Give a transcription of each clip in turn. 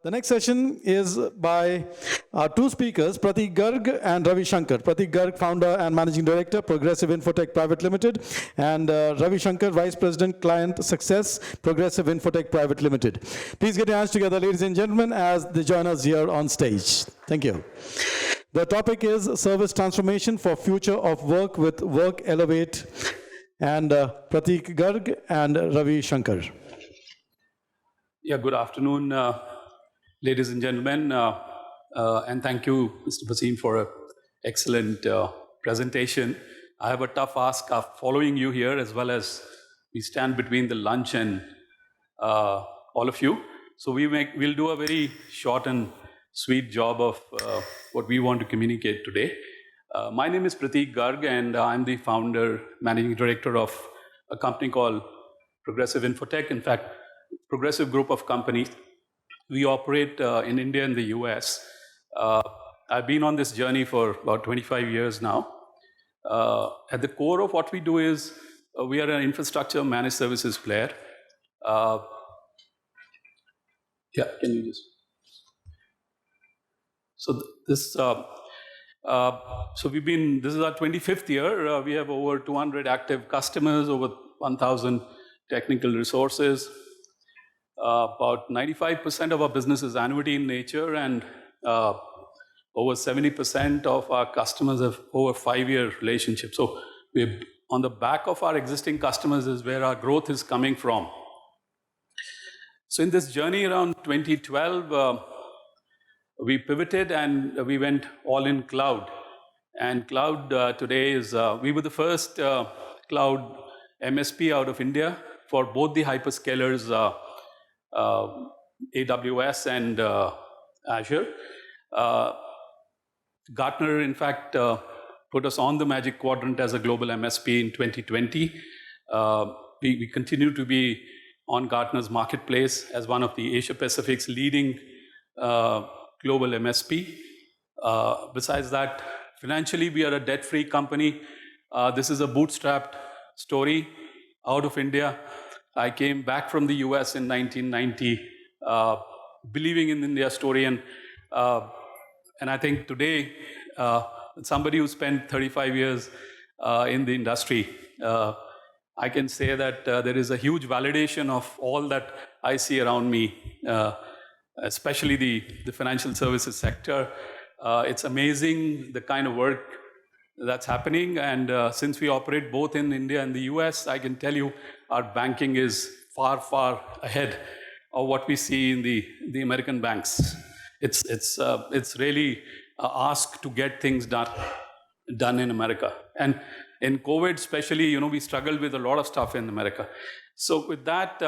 The next session is by our two speakers, Prateek Garg and Ravi Shankar. Prateek Garg, founder and managing director, Progressive Infotech Private Limited, and Ravi Shankar, vice president, client success, Progressive Infotech Private Limited. Please get your hands together, ladies and gentlemen, as they join us here on stage. Thank you. The topic is service transformation for future of work with Workelevate, and Prateek Garg and Ravi Shankar. Yeah, good afternoon, ladies and gentlemen, and thank you, Mr. Basim, for an excellent presentation. I have a tough ask of following you here, as well as we stand between the lunch and all of you. So we'll do a very short and sweet job of what we want to communicate today. My name is Prateek Garg, and I'm the founder, managing director of a company called Progressive Infotech. In fact, Progressive group of companies. We operate in India and the US. I've been on this journey for about 25 years now. At the core of what we do is we are an infrastructure managed services player. Yeah, can you just? So this. So we've been. This is our 25th year. We have over 200 active customers, over 1,000 technical resources. About 95% of our business is annuity in nature, and over 70% of our customers have over 5-year relationships. So we're on the back of our existing customers is where our growth is coming from. So in this journey around 2012, we pivoted and we went all in cloud. And cloud today is, we were the first cloud MSP out of India for both the hyperscalers, AWS and Azure. Gartner, in fact, put us on the Magic Quadrant as a global MSP in 2020. We continue to be on Gartner's marketplace as one of the Asia Pacific's leading global MSP. Besides that, financially, we are a debt-free company. This is a bootstrapped story out of India. I came back from the US in 1990, believing in the India story, and I think today, somebody who spent 35 years in the industry, I can say that there is a huge validation of all that I see around me, especially the financial services sector. It's amazing the kind of work that's happening, and since we operate both in India and the US, I can tell you our banking is far, far ahead of what we see in the American banks. It's really a ask to get things done in America. And in COVID especially, we struggled with a lot of stuff in America. So with that,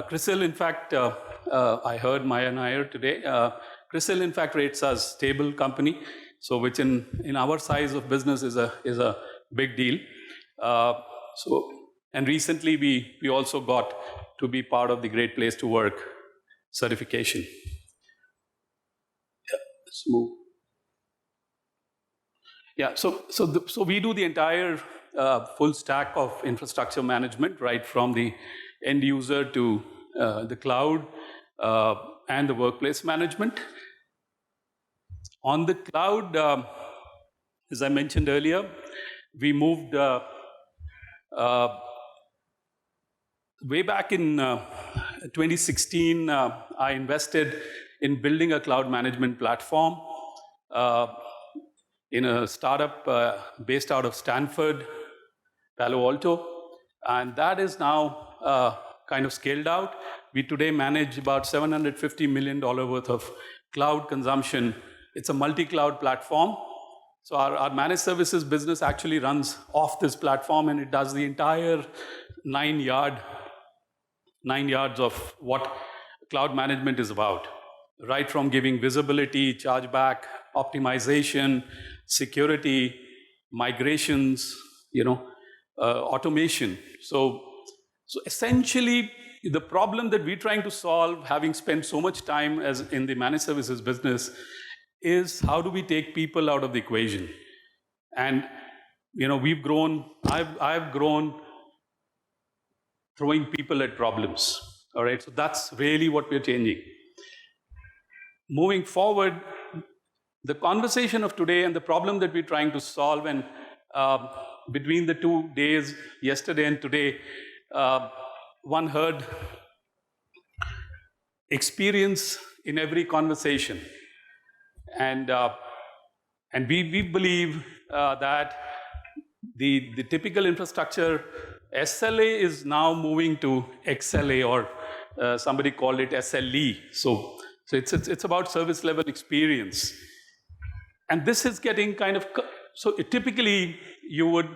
CRISIL, in fact, I heard Maya and I today, CRISIL, in fact, rates us stable company, so which in our size of business is a big deal. And recently we also got to be part of the Great Place to Work certification. Yeah, let's move. Yeah, so we do the entire full stack of infrastructure management, right from the end user to the cloud and the workplace management. On the cloud, as I mentioned earlier, we moved way back in 2016, I invested in building a cloud management platform in a startup based out of Stanford, Palo Alto, and that is now kind of scaled out. We today manage about $750 million worth of cloud consumption. It's a multi-cloud platform. So our managed services business actually runs off this platform, and it does the entire 9 yards of what cloud management is about, right from giving visibility, chargeback, optimization, security, migrations, automation. So essentially, the problem that we're trying to solve, having spent so much time as in the managed services business, is how do we take people out of the equation? And we've grown. I've grown throwing people at problems. All right, so that's really what we're changing. moving forward, the conversation of today and the problem that we're trying to solve, and between the 2 days, yesterday and today, one heard experience in every conversation. And we believe that the typical infrastructure, SLA is now moving to XLA, or somebody called it SLE. So it's about service level experience. And this is getting kind of, so typically you would,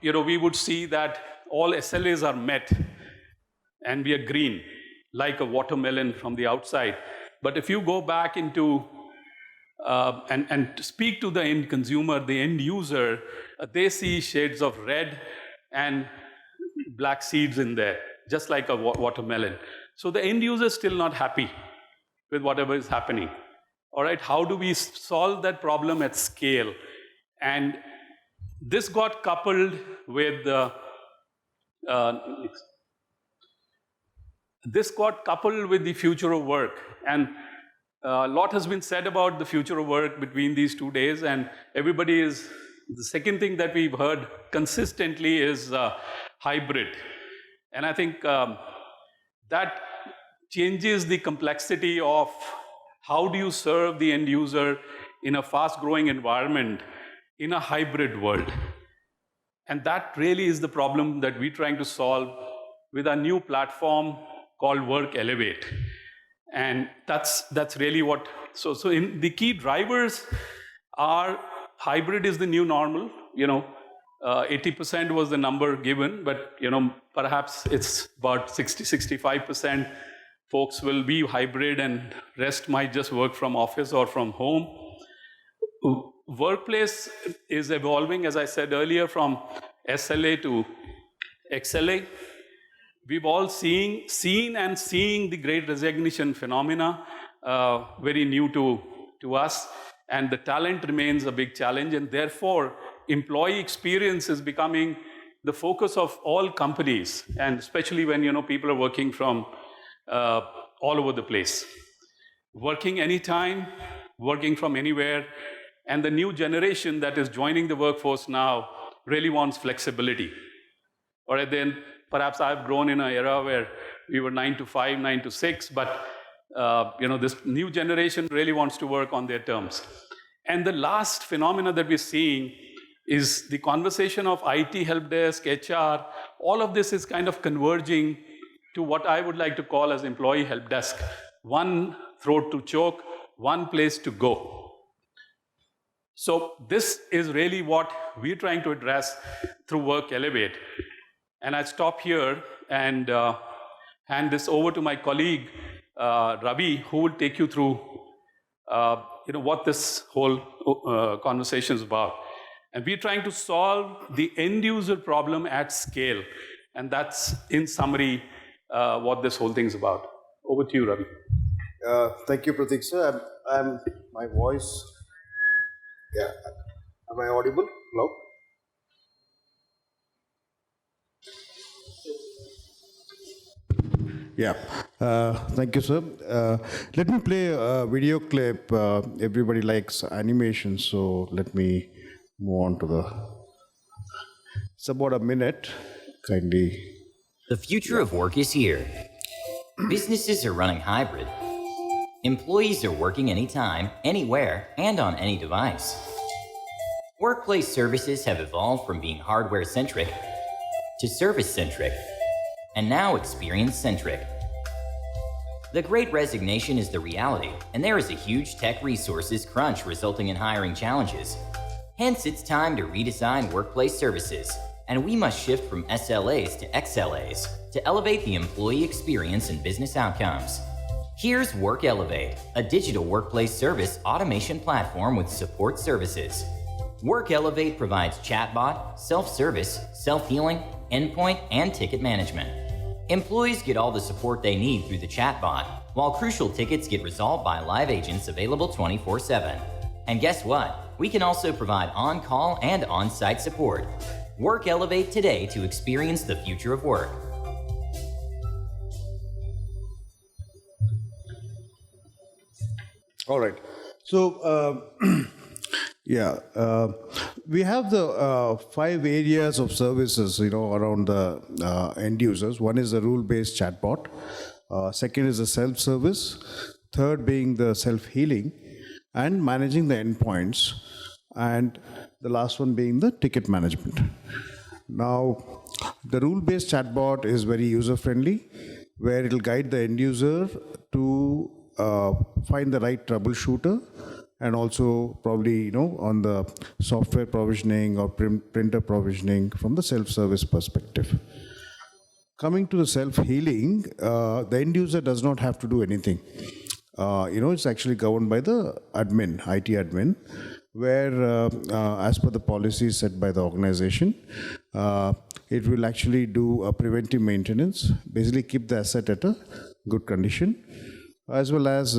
we would see that all SLAs are met and we are green, like a watermelon from the outside. But if you go back into and speak to the end consumer, the end user, they see shades of red and black seeds in there, just like a watermelon. So the end user is still not happy with whatever is happening. All right, how do we solve that problem at scale? And this got coupled with the future of work. And a lot has been said about the future of work between these 2 days, and everybody is, the second thing that we've heard consistently is hybrid. And I think that changes the complexity of how do you serve the end user in a fast-growing environment in a hybrid world. And that really is the problem that we're trying to solve with our new platform called Workelevate. And that's really what, so in the key drivers are hybrid is the new normal. 80% was the number given, but perhaps it's about 60-65% folks will be hybrid, and rest might just work from office or from home. Workplace is evolving, as I said earlier, from SLA to XLA. We've all seen and seeing the great resignation phenomena, very new to us, and the talent remains a big challenge, and therefore employee experience is becoming the focus of all companies, and especially when people are working from all over the place, working anytime, working from anywhere. And the new generation that is joining the workforce now really wants flexibility. All right, then perhaps I've grown in an era where we were 9 to 5, 9 to 6, but this new generation really wants to work on their terms. And the last phenomena that we're seeing is the conversation of IT, help desk, HR. All of this is kind of converging to what I would like to call as employee help desk. One throat to choke, one place to go. So this is really what we're trying to address through Workelevate. And I stop here and hand this over to my colleague, Ravi, who will take you through what this whole conversation is about. And we're trying to solve the end user problem at scale. And that's, in summary, what this whole thing is about. Over to you, Ravi. Thank you, Prateek sir. I'm my voice. Yeah. Am I audible? Hello? Yeah. Thank you, sir. Let me play a video clip. Everybody likes animation, so let me move on to the... It's about a minute. Kindly. The future of work is here. Businesses are running hybrid. Employees are working anytime, anywhere, and on any device. Workplace services have evolved from being hardware-centric to service-centric, and now experience-centric. The Great Resignation is the reality, and there is a huge tech resources crunch resulting in hiring challenges. Hence, it's time to redesign workplace services, and we must shift from SLAs to XLAs to elevate the employee experience and business outcomes. Here's Workelevate, a digital workplace service automation platform with support services. Workelevate provides chatbot, self-service, self-healing, endpoint, and ticket management. Employees get all the support they need through the chatbot, while crucial tickets get resolved by live agents available 24/7. And guess what? We can also provide on-call and on-site support. Workelevate today to experience the future of work. All right. So, yeah, we have the 5 areas of services, around the end users. One is the rule-based chatbot. Second is the self-service. Third being the self-healing and managing the endpoints. And the last one being the ticket management. Now, the rule-based chatbot is very user-friendly, where it'll guide the end user to find the right troubleshooter, and also probably, on the software provisioning or printer provisioning from the self-service perspective. Coming to the self-healing, the end user does not have to do anything. It's actually governed by the admin, IT admin, where as per the policies set by the organization, it will actually do a preventive maintenance, basically keep the asset at a good condition, as well as,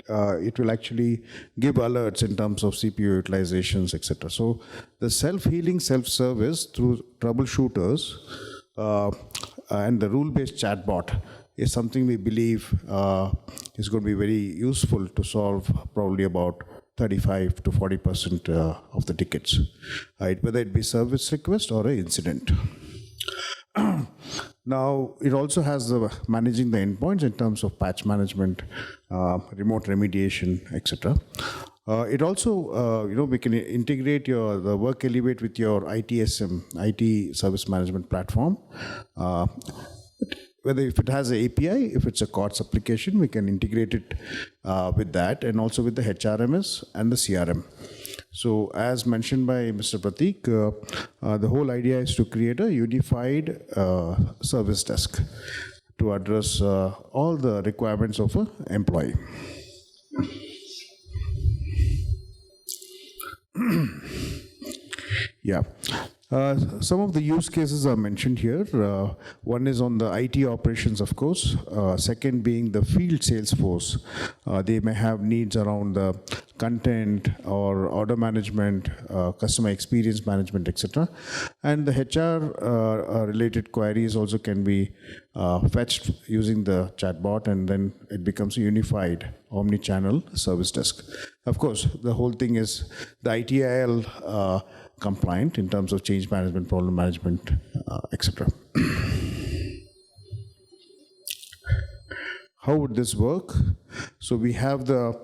it will actually give alerts in terms of CPU utilizations, etc. So the self-healing, self-service through troubleshooters and the rule-based chatbot is something we believe is going to be very useful to solve probably about 35 to 40% of the tickets, right? Whether it be service request or an incident. Now, it also has the managing the endpoints in terms of patch management, remote remediation, etc. It also, we can integrate the Workelevate with your ITSM, IT Service Management Platform. Whether if it has an API, if it's a COTS application, we can integrate it with that, and also with the HRMS and the CRM. So as mentioned by Mr. Prateek, the whole idea is to create a unified service desk to address all the requirements of an employee. Yeah. Some of the use cases are mentioned here. One is on the IT operations, of course. Second being the field sales force. They may have needs around the content or order management, customer experience management, etc. And the HR related queries also can be fetched using the chatbot, and then it becomes a unified omni-channel service desk. Of course, the whole thing is the ITIL compliant in terms of change management, problem management, etc. How would this work? So we have the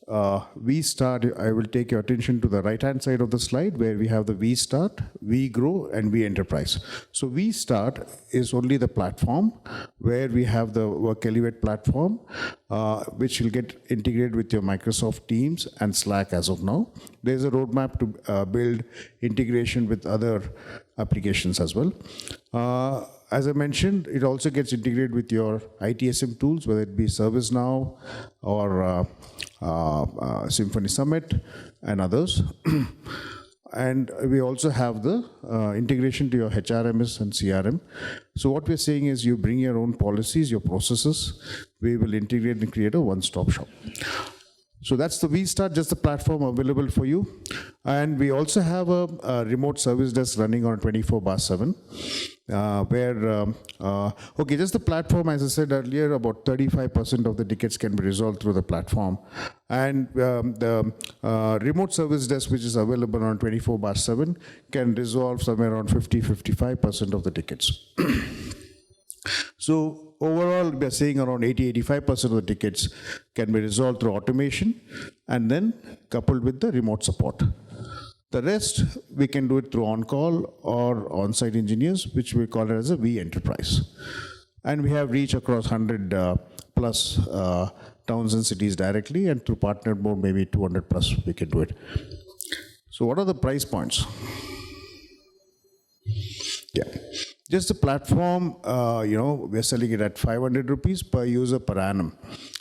vStart. I will take your attention to the right-hand side of the slide, where we have the vStart, vGrow, and vEnterprise. So vStart is only the platform where we have the Workelevate platform, which will get integrated with your Microsoft Teams and Slack as of now. There's a roadmap to build integration with other applications as well. As I mentioned, it also gets integrated with your ITSM tools, whether it be ServiceNow or Symphony Summit and others. And we also have the integration to your HRMS and CRM. So what we're saying is you bring your own policies, your processes. We will integrate and create a one-stop shop. So that's the vStart, just the platform available for you. And we also have a remote service desk running on 24/7, where, okay, just the platform, as I said earlier, about 35% of the tickets can be resolved through the platform. And the remote service desk, which is available on 24/7, can resolve somewhere around 50-55% of the tickets. So overall, we are saying around 80-85% of the tickets can be resolved through automation, and then coupled with the remote support. The rest, we can do it through on-call or on-site engineers, which we call it as a vEnterprise. And we have reach across 100 plus towns and cities directly, and through partner mode, maybe 200 plus we can do it. So what are the price points? Yeah. Just the platform, we're selling it at 500 rupees per user per annum.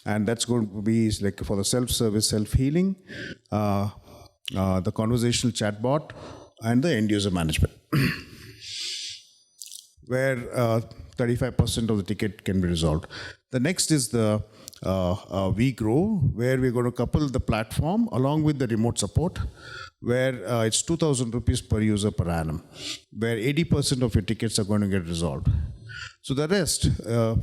And that's going to be like for the self-service, self-healing, the conversational chatbot, and the end-user management, where 35% of the ticket can be resolved. The next is the vGrow, where we're going to couple the platform along with the remote support, where it's 2,000 rupees per user per annum, where 80% of your tickets are going to get resolved. So the rest,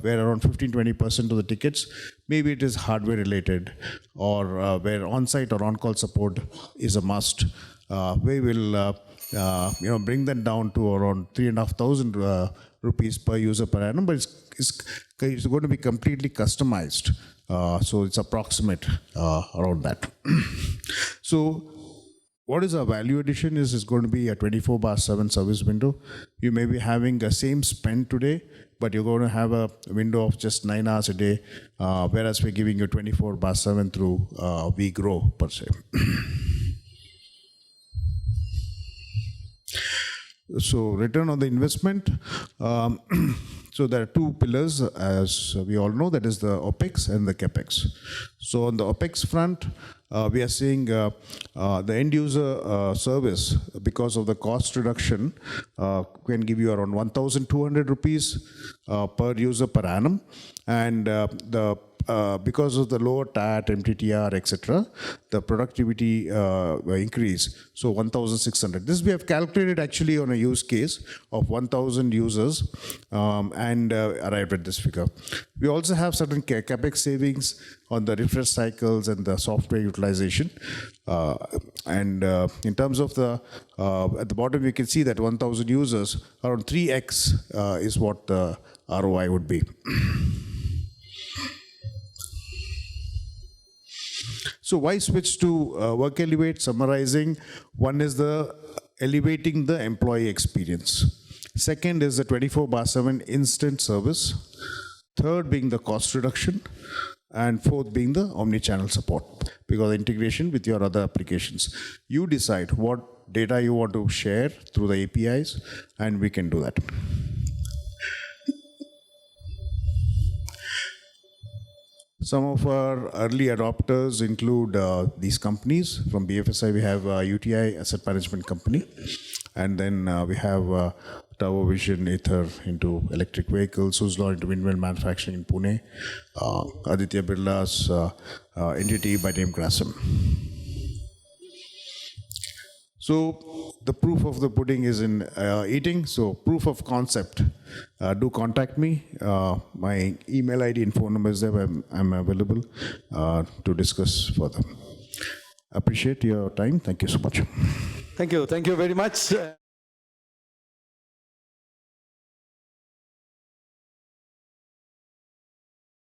where around 15-20% of the tickets, maybe it is hardware related, or where on-site or on-call support is a must. We will bring that down to around 3,500 rupees per user per annum, but it's going to be completely customized. So it's approximate around that. So what is our value addition is going to be a 24/7 service window. You may be having the same spend today, but you're going to have a window of just 9 hours a day, whereas we're giving you 24/7 through vGrow per se. So return on the investment. So there are two pillars, as we all know, that is the OPEX and the CAPEX. So on the OPEX front, we are seeing the end user service, because of the cost reduction, can give you around 1,200 rupees per user per annum. And because of the lower TAT, MTTR, etc., the productivity increase, so 1,600. This we have calculated actually on a use case of 1,000 users and arrived at this figure. We also have certain CAPEX savings on the refresh cycles and the software utilization. In terms of the, at the bottom you can see that 1,000 users, around 3x is what the ROI would be. So why switch to Workelevate? Summarizing, one is the elevating the employee experience. Second is the 24/7 instant service. Third being the cost reduction. And fourth being the omni-channel support, because integration with your other applications. You decide what data you want to share through the APIs, and we can do that. Some of our early adopters include these companies. From BFSI, we have UTI Asset Management Company. And then we have Tower Vision Ether into electric vehicles, Suzlon into windmill manufacturing in Pune, Aditya Birla's entity by name Grasim. So the proof of the pudding is in eating. So proof of concept, do contact me. My email ID and phone number is there. I'm available to discuss further. Appreciate your time. Thank you so much. Thank you very much.